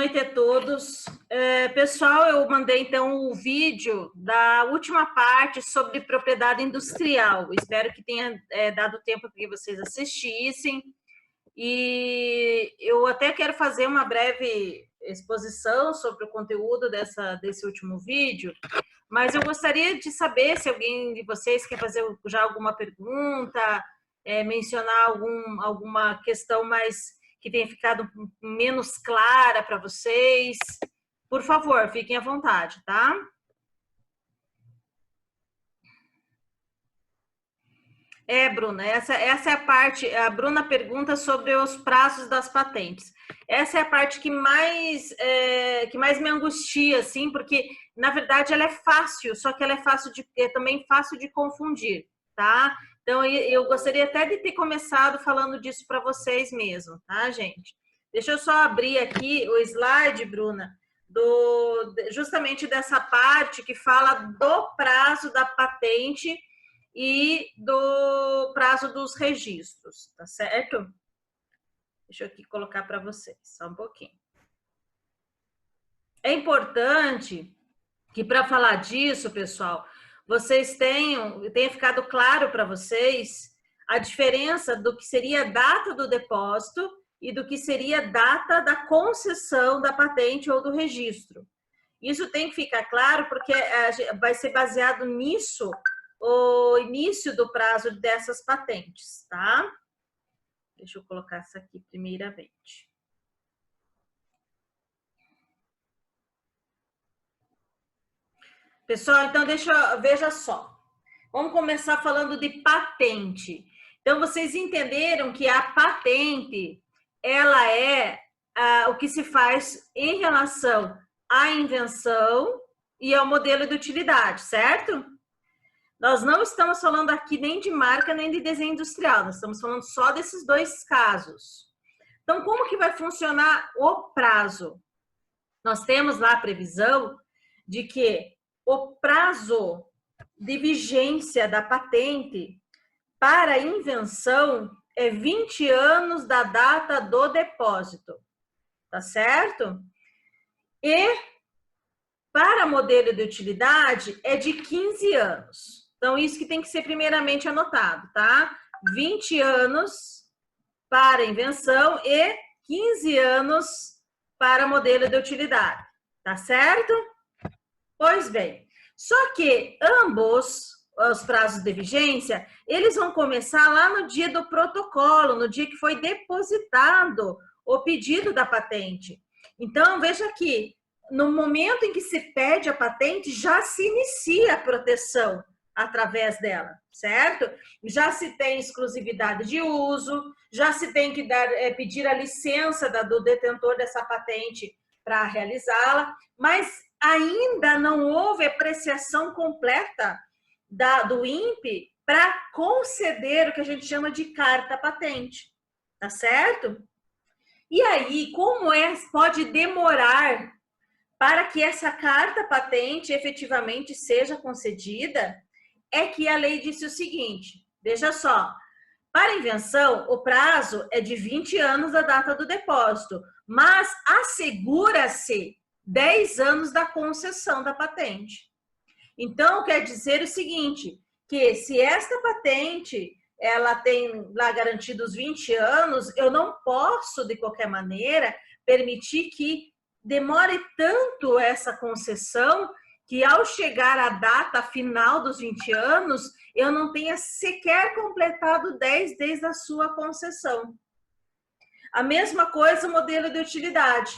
noite a todos. Pessoal, eu mandei então o vídeo da última parte sobre propriedade industrial. Espero que tenha dado tempo para que vocês assistissem. E eu até quero fazer uma breve exposição sobre o conteúdo desse último vídeo, mas eu gostaria de saber se alguém de vocês quer fazer já alguma pergunta, mencionar alguma questão mais que tenha ficado menos clara para vocês. Por favor, fiquem à vontade, tá? Bruna, essa é a parte. A Bruna pergunta sobre os prazos das patentes. Essa é a parte que mais me angustia, assim, porque na verdade ela é fácil, só que ela é também fácil de confundir, tá? Então eu gostaria até de ter começado falando disso para vocês mesmo, tá, gente? Deixa eu só abrir aqui o slide, Bruna, justamente dessa parte que fala do prazo da patente e do prazo dos registros, tá certo? Deixa eu aqui colocar para vocês, só um pouquinho. É importante que para falar disso, pessoal, vocês tenha ficado claro para vocês a diferença do que seria a data do depósito e do que seria a data da concessão da patente ou do registro. Isso tem que ficar claro porque vai ser baseado nisso o início do prazo dessas patentes, tá? Deixa eu colocar essa aqui primeiramente. Pessoal, então veja só. Vamos começar falando de patente. Então, vocês entenderam que a patente, ela é o que se faz em relação à invenção e ao modelo de utilidade, certo? Nós não estamos falando aqui nem de marca, nem de desenho industrial. Nós estamos falando só desses dois casos. Então, como que vai funcionar o prazo? Nós temos lá a previsão de que o prazo de vigência da patente para a invenção é 20 anos da data do depósito, tá certo? E para modelo de utilidade é de 15 anos. Então, isso que tem que ser primeiramente anotado, tá? 20 anos para invenção e 15 anos para modelo de utilidade, tá certo? Pois bem, só que ambos os prazos de vigência, eles vão começar lá no dia do protocolo, no dia que foi depositado o pedido da patente. Então, veja aqui, no momento em que se pede a patente, já se inicia a proteção através dela, certo? Já se tem exclusividade de uso, já se tem que pedir a licença do detentor dessa patente para realizá-la, mas ainda não houve apreciação completa do INPE para conceder o que a gente chama de carta patente, tá certo? E aí, como pode demorar para que essa carta patente efetivamente seja concedida? É que a lei disse o seguinte, veja só, para invenção, o prazo é de 20 anos da data do depósito, mas assegura-se 10 anos da concessão da patente. Então, quer dizer o seguinte, que se esta patente ela tem lá garantidos 20 anos, eu não posso, de qualquer maneira, permitir que demore tanto essa concessão que ao chegar à data final dos 20 anos, eu não tenha sequer completado 10 desde a sua concessão. A mesma coisa o modelo de utilidade.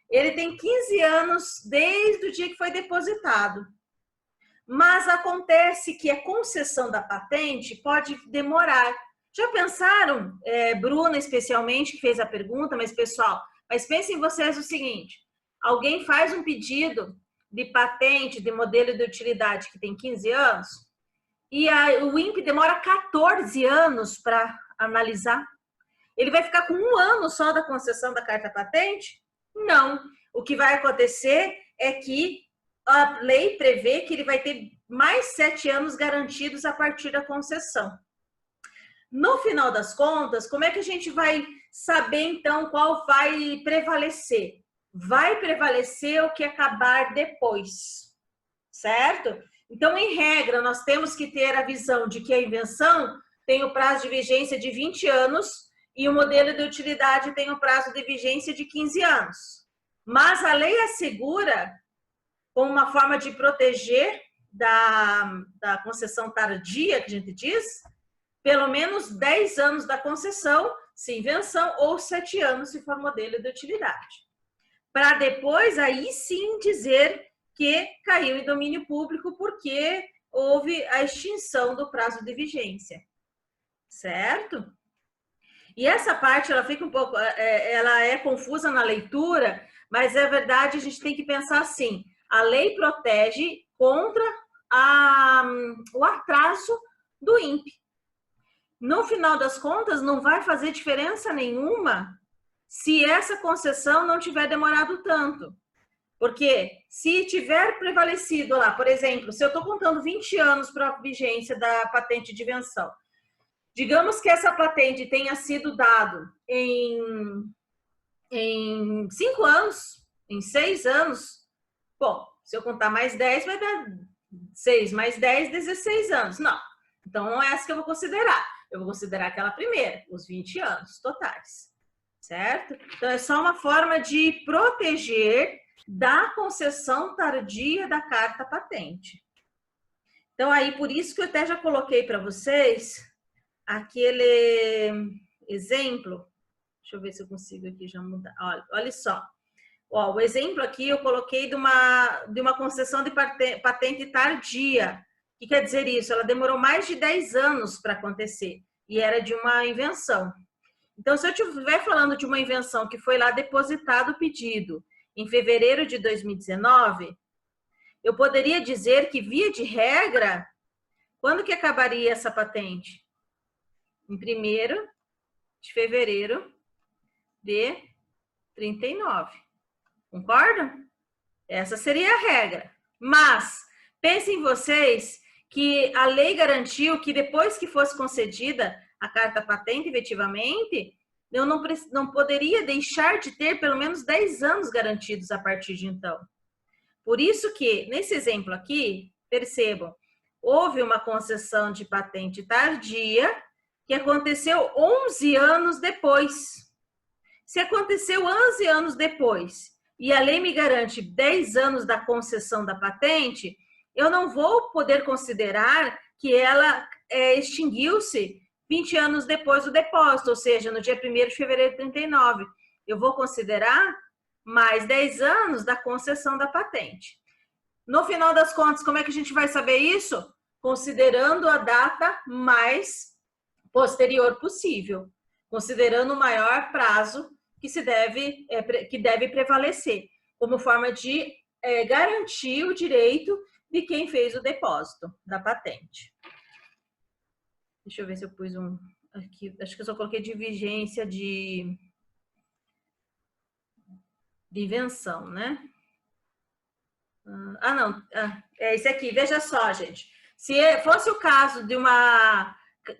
Ele tem 15 anos desde o dia que foi depositado. Mas acontece que a concessão da patente pode demorar. Já pensaram, Bruna especialmente, que fez a pergunta, mas pessoal, mas pensem vocês o seguinte, alguém faz um pedido de patente de modelo de utilidade que tem 15 anos e o INPE demora 14 anos para analisar. Ele vai ficar com 1 ano só da concessão da carta patente? Não. O que vai acontecer é que a lei prevê que ele vai ter mais 7 anos garantidos a partir da concessão. No final das contas, como é que a gente vai saber, então, qual vai prevalecer? vai prevalecer o que acabar depois, certo? Então, em regra, nós temos que ter a visão de que a invenção tem o prazo de vigência de 20 anos e o modelo de utilidade tem o prazo de vigência de 15 anos. Mas a lei assegura, como uma forma de proteger da concessão tardia, que a gente diz, pelo menos 10 anos da concessão, se invenção, ou 7 anos, se for modelo de utilidade. Para depois, aí sim, dizer que caiu em domínio público porque houve a extinção do prazo de vigência, certo? E essa parte, ela fica um pouco, ela é confusa na leitura, mas é verdade, a gente tem que pensar assim, a lei protege contra o atraso do INPE. No final das contas, não vai fazer diferença nenhuma se essa concessão não tiver demorado tanto. Porque se tiver prevalecido lá, por exemplo, se eu estou contando 20 anos para a vigência da patente de invenção, digamos que essa patente tenha sido dada em 5 anos, em 6 anos, bom, se eu contar mais 10, vai dar 6 mais 10, 16 anos. Não, então não é essa que eu vou considerar. Eu vou considerar aquela primeira, os 20 anos totais, certo? Então, é só uma forma de proteger da concessão tardia da carta patente. Então, aí, por isso que eu até já coloquei para vocês aquele exemplo. Deixa eu ver se eu consigo aqui já mudar. Olha só. Ó, o exemplo aqui eu coloquei de uma concessão de patente tardia. O que quer dizer isso? Ela demorou mais de 10 anos para acontecer e era de uma invenção. Então, se eu estiver falando de uma invenção que foi lá depositado o pedido em fevereiro de 2019, eu poderia dizer que, via de regra, quando que acabaria essa patente? Em 1º de fevereiro de 39. Concordam? Essa seria a regra. Mas, pensem vocês que a lei garantiu que depois que fosse concedida a carta patente, efetivamente, eu não poderia deixar de ter pelo menos 10 anos garantidos a partir de então. Por isso que, nesse exemplo aqui, percebam, houve uma concessão de patente tardia que aconteceu 11 anos depois. Se aconteceu 11 anos depois e a lei me garante 10 anos da concessão da patente, eu não vou poder considerar que ela extinguiu-se 20 anos depois do depósito, ou seja, no dia 1º de fevereiro de 39. Eu vou considerar mais 10 anos da concessão da patente. No final das contas, como é que a gente vai saber isso? Considerando a data mais posterior possível, considerando o maior prazo que deve prevalecer, como forma de garantir o direito de quem fez o depósito da patente. Deixa eu ver se eu pus aqui, acho que eu só coloquei de vigência de invenção, né? Não, é esse aqui, veja só, gente. Se fosse o caso de uma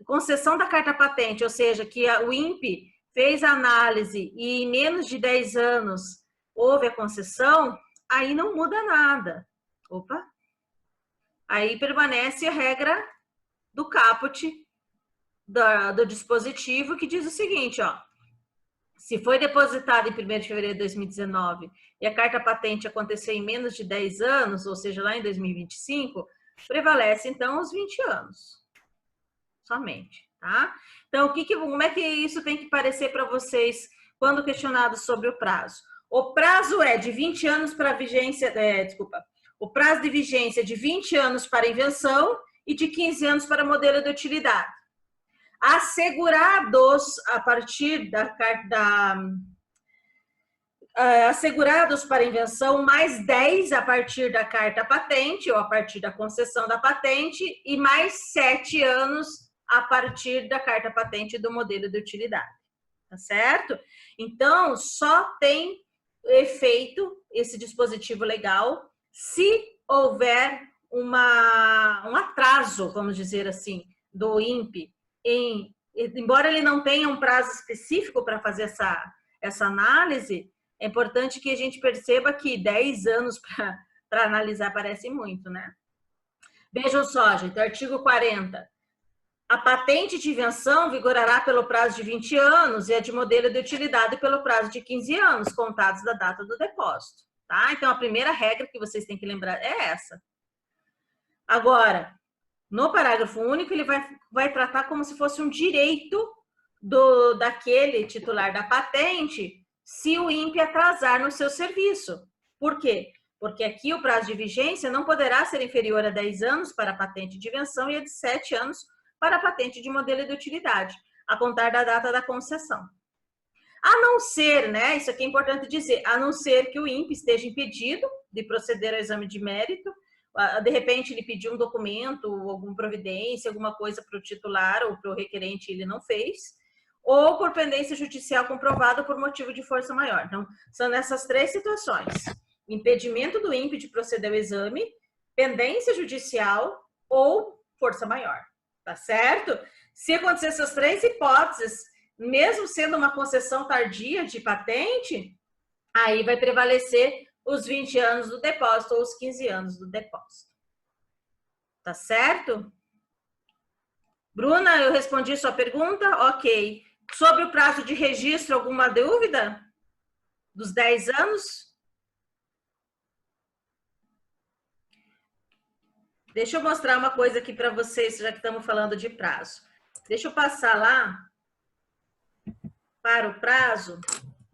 concessão da carta patente, ou seja, que o INPE fez a análise e em menos de 10 anos houve a concessão, aí não muda nada. Opa! Aí permanece a regra do caput do dispositivo, que diz o seguinte, ó. Se foi depositado em 1º de fevereiro de 2019 e a carta patente aconteceu em menos de 10 anos, ou seja, lá em 2025, prevalece, então, os 20 anos. Somente, tá? Então, como é que isso tem que parecer para vocês quando questionado sobre o prazo? O prazo é de 20 anos para vigência, o prazo de vigência é de 20 anos para invenção e de 15 anos para modelo de utilidade. Assegurados a partir assegurados para invenção, mais 10 a partir da carta patente ou a partir da concessão da patente e mais 7 anos a partir da carta patente do modelo de utilidade, tá certo? Então, só tem efeito esse dispositivo legal se houver um atraso, vamos dizer assim, do INPE, embora ele não tenha um prazo específico para fazer essa análise, é importante que a gente perceba que 10 anos para analisar parece muito, né? Vejam só, gente, artigo 40. A patente de invenção vigorará pelo prazo de 20 anos e a de modelo de utilidade pelo prazo de 15 anos, contados da data do depósito. Tá? Então, a primeira regra que vocês têm que lembrar é essa. Agora, no parágrafo único, ele vai tratar como se fosse um direito daquele titular da patente se o INPE atrasar no seu serviço. Por quê? Porque aqui o prazo de vigência não poderá ser inferior a 10 anos para a patente de invenção e a de 7 anos para a patente de modelo de utilidade, a contar da data da concessão. A não ser, né, isso aqui é importante dizer, a não ser que o INPE esteja impedido de proceder ao exame de mérito, de repente ele pediu um documento, alguma providência, alguma coisa para o titular ou para o requerente ele não fez, ou por pendência judicial comprovada por motivo de força maior. Então, são nessas 3 situações: impedimento do INPE de proceder ao exame, pendência judicial ou força maior. Tá certo? Se acontecer essas 3 hipóteses, mesmo sendo uma concessão tardia de patente, aí vai prevalecer os 20 anos do depósito ou os 15 anos do depósito. Tá certo? Bruna, eu respondi sua pergunta? Ok. Sobre o prazo de registro, alguma dúvida? Dos 10 anos? Deixa eu mostrar uma coisa aqui para vocês, já que estamos falando de prazo. Deixa eu passar lá para o prazo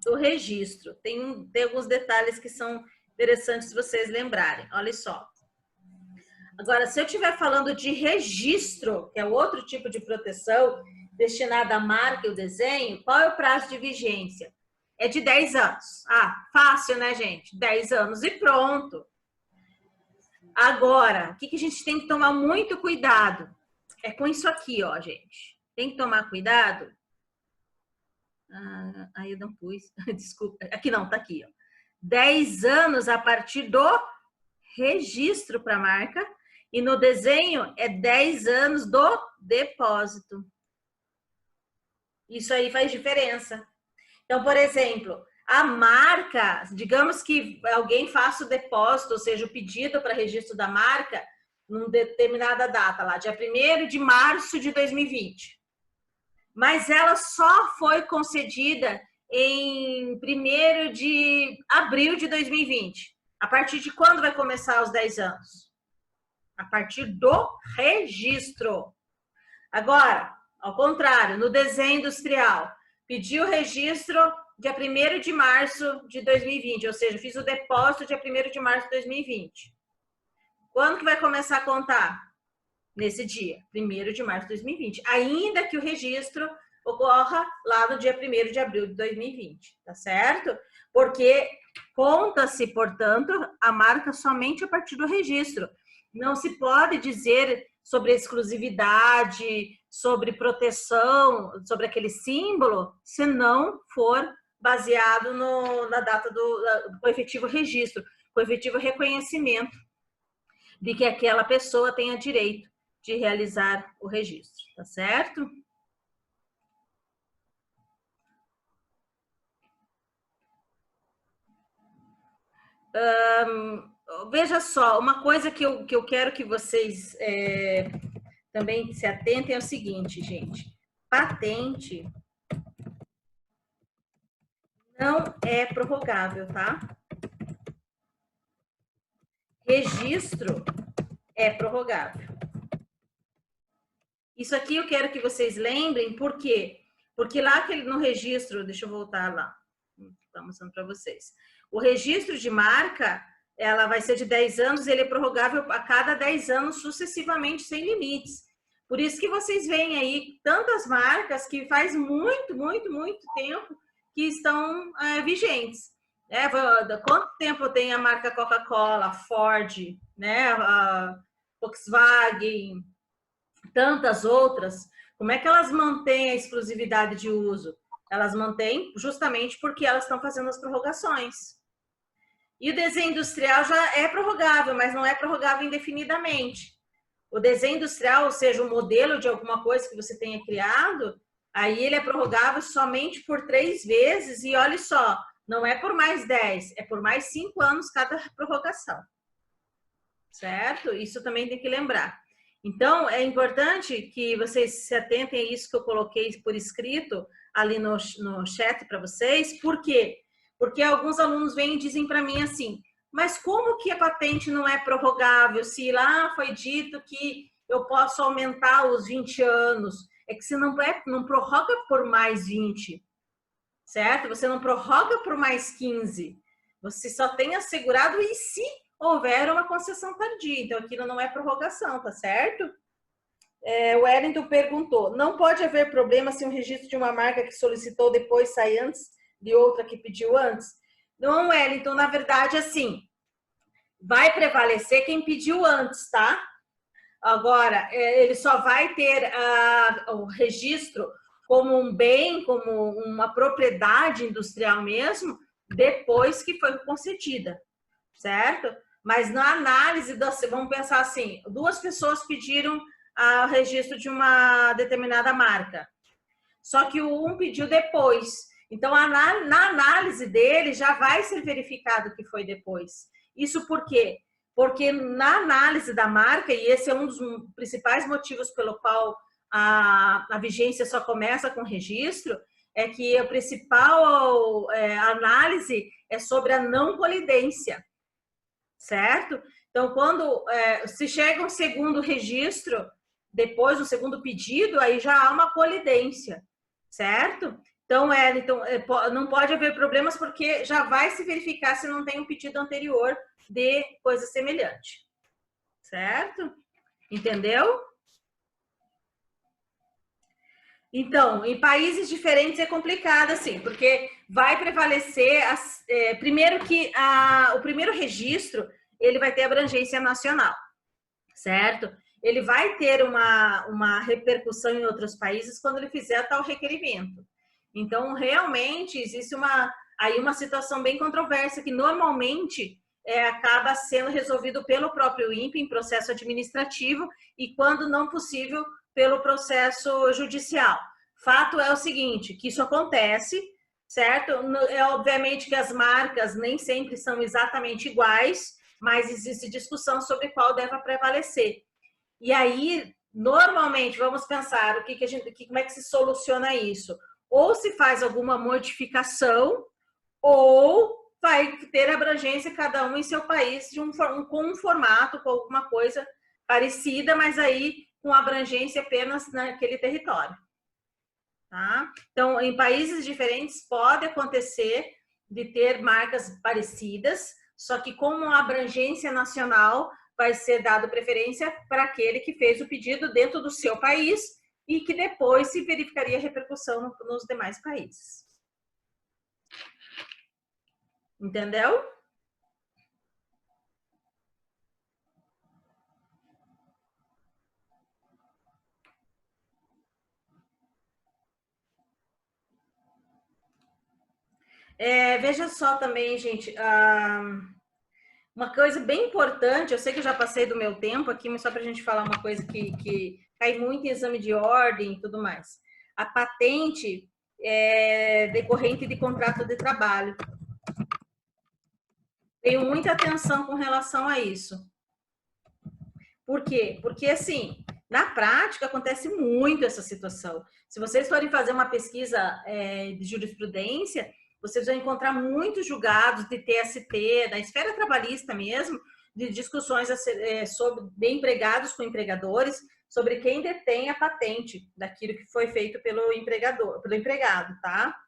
do registro. Tem alguns detalhes que são interessantes vocês lembrarem. Olha só. Agora, se eu estiver falando de registro, que é outro tipo de proteção destinada à marca e o desenho, qual é o prazo de vigência? É de 10 anos. Ah, fácil, né, gente? 10 anos e pronto. Agora, o que a gente tem que tomar muito cuidado? É com isso aqui, ó, gente. Tem que tomar cuidado. Aí eu não pus. Desculpa. Aqui não, tá aqui, ó. 10 anos a partir do registro para a marca. E no desenho é 10 anos do depósito. Isso aí faz diferença. Então, por exemplo, a marca, digamos que alguém faça o depósito, ou seja, o pedido para registro da marca, numa determinada data, lá, dia 1º de março de 2020. Mas ela só foi concedida em 1º de abril de 2020. A partir de quando vai começar os 10 anos? A partir do registro. Agora, ao contrário, no desenho industrial, pediu o registro dia 1º de março de 2020, ou seja, fiz o depósito dia 1º de março de 2020. Quando que vai começar a contar? Nesse dia, 1º de março de 2020. Ainda que o registro ocorra lá no dia 1º de abril de 2020, tá certo? Porque conta-se, portanto, a marca somente a partir do registro. Não se pode dizer sobre exclusividade, sobre proteção, sobre aquele símbolo, se não for baseado na data do efetivo registro, com o efetivo reconhecimento de que aquela pessoa tenha direito de realizar o registro, tá certo? Veja só, uma coisa que eu quero que vocês também se atentem é o seguinte, gente. Patente não é prorrogável, tá? Registro é prorrogável. Isso aqui eu quero que vocês lembrem, por quê? Porque lá no registro, deixa eu voltar lá, estou mostrando para vocês. O registro de marca, ela vai ser de 10 anos, ele é prorrogável a cada 10 anos sucessivamente, sem limites. Por isso que vocês veem aí tantas marcas que faz muito tempo que estão vigentes. Quanto tempo tem a marca Coca-Cola, Ford, né, a Volkswagen, tantas outras? Como é que elas mantêm a exclusividade de uso? Elas mantêm justamente porque elas estão fazendo as prorrogações. E o desenho industrial já é prorrogável, mas não é prorrogável indefinidamente. O desenho industrial, ou seja, o modelo de alguma coisa que você tenha criado, aí ele é prorrogável somente por 3 vezes, e olha só, Não é por mais 10, é por mais 5 anos cada prorrogação. Certo? Isso também tem que lembrar. Então, é importante que vocês se atentem a isso que eu coloquei por escrito ali no chat para vocês. Por quê? Porque alguns alunos vêm e dizem para mim assim, mas como que a patente não é prorrogável? Se lá foi dito que eu posso aumentar os 20 anos, é que você não prorroga por mais 20, certo? Você não prorroga por mais 15. Você só tem assegurado e se houver uma concessão tardia. Então, aquilo não é prorrogação, tá certo? O Wellington perguntou, não pode haver problema se um registro de uma marca que solicitou depois sai antes de outra que pediu antes? Não, Wellington, na verdade, assim, vai prevalecer quem pediu antes, tá? Agora, ele só vai ter o registro como um bem, como uma propriedade industrial mesmo, depois que foi concedida, certo? Mas na análise, vamos pensar assim, 2 pessoas pediram o registro de uma determinada marca, só que um pediu depois. Então, na análise dele, já vai ser verificado que foi depois. Isso por quê? Porque na análise da marca, e esse é um dos principais motivos pelo qual a vigência só começa com registro, é que a principal análise é sobre a não colidência, certo? Então, quando se chega um segundo registro, depois do segundo pedido, aí já há uma colidência, certo? Então, não pode haver problemas porque já vai se verificar se não tem um pedido anterior de coisa semelhante, certo? Entendeu? Então, em países diferentes é complicado, assim, porque vai prevalecer, primeiro que o primeiro registro, ele vai ter abrangência nacional, certo? Ele vai ter uma repercussão em outros países quando ele fizer tal requerimento. Então, realmente, existe aí uma situação bem controversa que normalmente acaba sendo resolvido pelo próprio INPE em processo administrativo e, quando não possível, pelo processo judicial. Fato é o seguinte, que isso acontece, certo? Obviamente que as marcas nem sempre são exatamente iguais, mas existe discussão sobre qual deve prevalecer. E aí, normalmente, vamos pensar como é que se soluciona isso? Ou se faz alguma modificação, ou vai ter abrangência cada um em seu país com um formato, com alguma coisa parecida, mas aí com abrangência apenas naquele território. Tá? Então, em países diferentes pode acontecer de ter marcas parecidas, só que com uma abrangência nacional vai ser dado preferência para aquele que fez o pedido dentro do seu país e que depois se verificaria a repercussão nos demais países. Entendeu? Veja só também, gente, uma coisa bem importante, eu sei que eu já passei do meu tempo aqui, mas só para a gente falar uma coisa que cai muito em exame de ordem e tudo mais. A patente é decorrente de contrato de trabalho. Tenho muita atenção com relação a isso. Por quê? Porque, assim, na prática acontece muito essa situação. Se vocês forem fazer uma pesquisa de jurisprudência, vocês vão encontrar muitos julgados de TST, da esfera trabalhista mesmo, de discussões de empregados com empregadores, sobre quem detém a patente daquilo que foi feito pelo empregado, tá?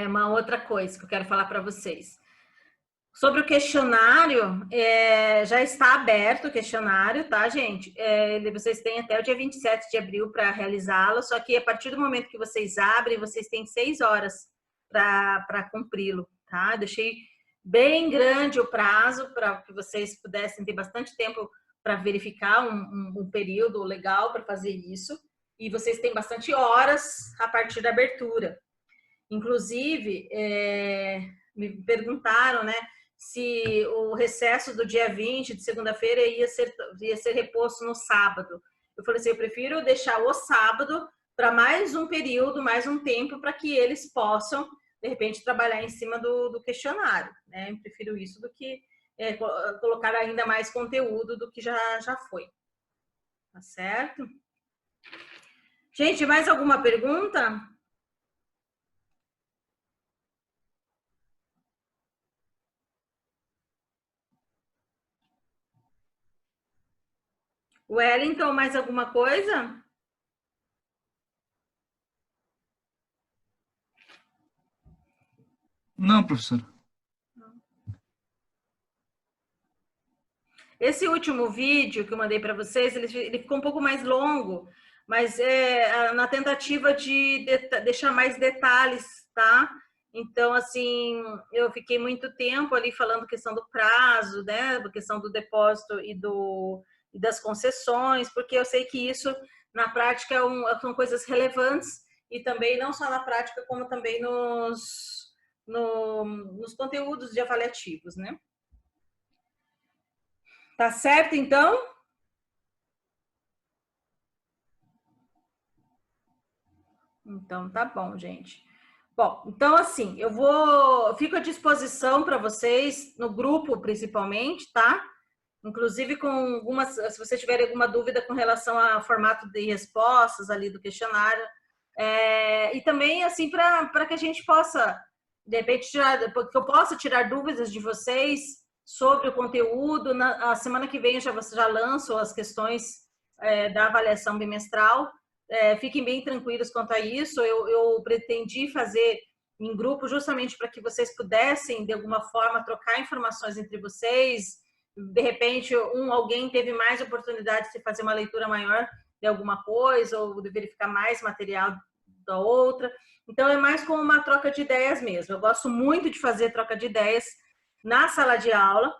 Uma outra coisa que eu quero falar para vocês. Sobre o questionário, já está aberto o questionário, tá, gente? Vocês têm até o dia 27 de abril para realizá-lo, só que a partir do momento que vocês abrem, vocês têm 6 horas para cumpri-lo, tá? Deixei bem grande o prazo para que vocês pudessem ter bastante tempo para verificar um período legal para fazer isso, e vocês têm bastante horas a partir da abertura. Inclusive, me perguntaram, né, se o recesso do dia 20, de segunda-feira, ia ser reposto no sábado. Eu falei assim, eu prefiro deixar o sábado para mais um período, mais um tempo, para que eles possam, de repente, trabalhar em cima do questionário, né? Eu prefiro isso do que colocar ainda mais conteúdo do que já foi. Tá certo? Gente, mais alguma pergunta? Wellington, mais alguma coisa? Não, professor. Esse último vídeo que eu mandei para vocês, ele ficou um pouco mais longo, mas é na tentativa de deixar mais detalhes, tá? Então, assim, eu fiquei muito tempo ali falando questão do prazo, né? A questão do depósito e das concessões, porque eu sei que isso, na prática, são coisas relevantes e também não só na prática, como também nos conteúdos de avaliativos, né? Tá certo, então? Então, tá bom, gente. Bom, então assim, fico à disposição para vocês, no grupo principalmente, tá? Inclusive com algumas, se vocês tiverem alguma dúvida com relação ao formato de respostas ali do questionário, e também assim para que a gente possa, de repente, que eu possa tirar dúvidas de vocês sobre o conteúdo. Na semana que vem você já lanço as questões da avaliação bimestral. Fiquem bem tranquilos quanto a isso. Eu pretendi fazer em grupo justamente para que vocês pudessem, de alguma forma, trocar informações entre vocês. De repente, alguém teve mais oportunidade de fazer uma leitura maior de alguma coisa ou de verificar mais material da outra. Então, é mais como uma troca de ideias mesmo. Eu gosto muito de fazer troca de ideias na sala de aula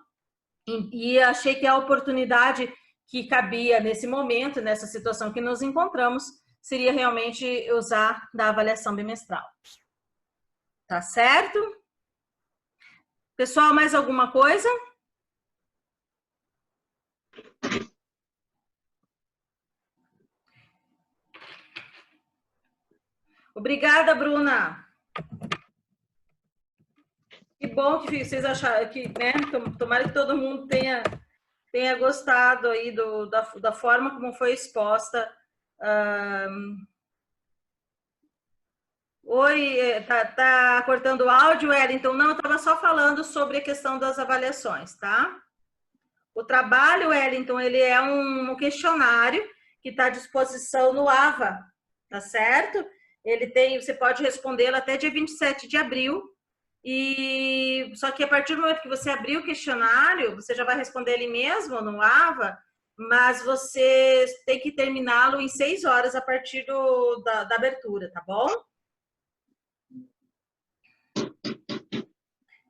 e achei que a oportunidade que cabia nesse momento, nessa situação que nos encontramos, seria realmente usar da avaliação bimestral. Tá certo? Pessoal, mais alguma coisa? Obrigada, Bruna. Que bom que vocês acharam que, né? Tomara que todo mundo tenha gostado aí da forma como foi exposta. Oi, tá cortando o áudio, Wellington? Não, eu estava só falando sobre a questão das avaliações, tá? O trabalho, Wellington, ele é um questionário que está à disposição no AVA, tá certo? Você pode respondê-lo até dia 27 de abril, só que a partir do momento que você abrir o questionário, você já vai responder ele mesmo no AVA, mas você tem que terminá-lo em 6 horas a partir da abertura, tá bom?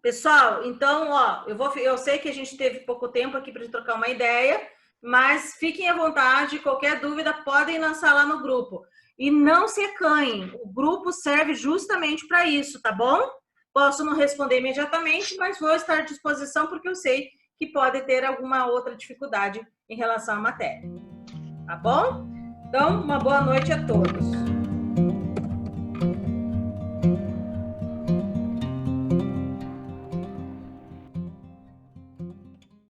Pessoal, então, ó, eu sei que a gente teve pouco tempo aqui para trocar uma ideia, mas fiquem à vontade, qualquer dúvida podem lançar lá no grupo. E não se acanhem, o grupo serve justamente para isso, tá bom? Posso não responder imediatamente, mas vou estar à disposição porque eu sei que pode ter alguma outra dificuldade em relação à matéria. Tá bom? Então, uma boa noite a todos.